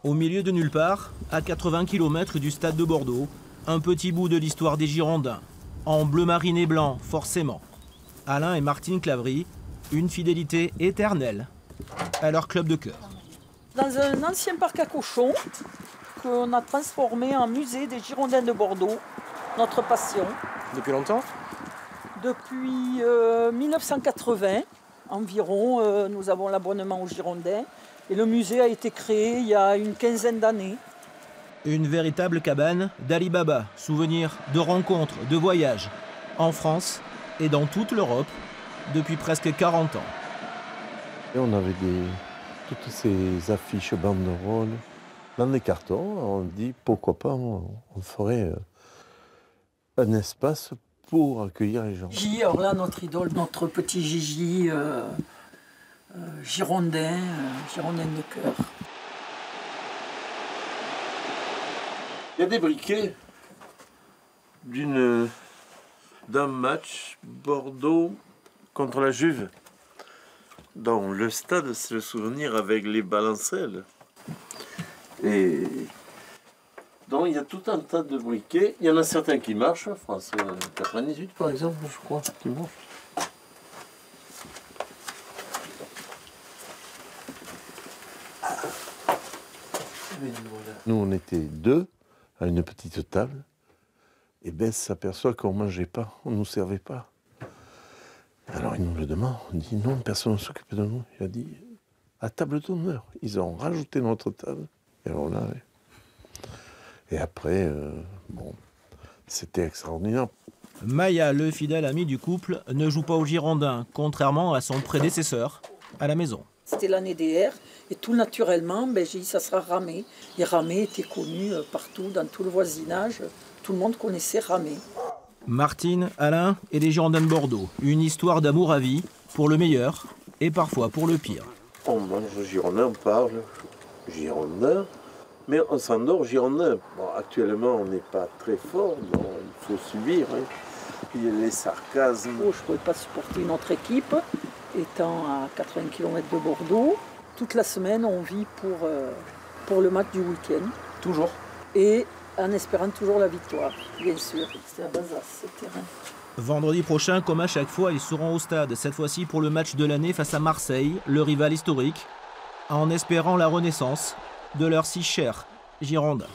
Au milieu de nulle part, à 80 km du stade de Bordeaux, un petit bout de l'histoire des Girondins. En bleu marine et blanc, forcément. Alain et Martine Clavry, une fidélité éternelle à leur club de cœur. Dans un ancien parc à cochons qu'on a transformé en musée des Girondins de Bordeaux, notre passion. Depuis longtemps? Depuis 1980 environ, nous avons l'abonnement aux Girondins. Et le musée a été créé il y a une quinzaine d'années. Une véritable cabane d'Ali Baba, souvenir de rencontres, de voyages, en France et dans toute l'Europe, depuis presque 40 ans. Et on avait toutes ces affiches banderoles dans des cartons. On dit pourquoi pas, on ferait un espace pour accueillir les gens. Gigi, alors là, notre idole, notre petit Gigi girondin, girondin de cœur. Il y a des briquets d'un match Bordeaux contre la Juve. Dans le stade, c'est le souvenir avec les balancelles. Et donc il y a tout un tas de briquets. Il y en a certains qui marchent. France 98 par exemple, je crois, qui marchent. Nous on était deux à une petite table. Et Ben s'aperçoit qu'on ne mangeait pas, on ne nous servait pas. Alors il nous le demande, on dit non, personne ne s'occupe de nous. Il a dit, à table d'honneur. Ils ont rajouté notre table. Et alors là, et après, c'était extraordinaire. Maya, le fidèle ami du couple, ne joue pas aux Girondins, contrairement à son prédécesseur à la maison. C'était l'année DR et tout naturellement, j'ai dit ça sera Ramé. Et Ramé était connu partout, dans tout le voisinage. Tout le monde connaissait Ramé. Martine, Alain et les Girondins de Bordeaux. Une histoire d'amour à vie, pour le meilleur et parfois pour le pire. On mange Girondin, on parle Girondin, mais on s'endort Girondin. Bon, actuellement, on n'est pas très fort, bon, il faut subir. Hein. Puis les sarcasmes. Je ne pouvais pas supporter une autre équipe, étant à 80 km de Bordeaux. Toute la semaine, on vit pour le match du week-end. Toujours. Et en espérant toujours la victoire, bien sûr. C'est à Bazas, ce terrain. Vendredi prochain, comme à chaque fois, ils seront au stade, cette fois-ci pour le match de l'année face à Marseille, le rival historique, en espérant la renaissance de leur si cher Girondins.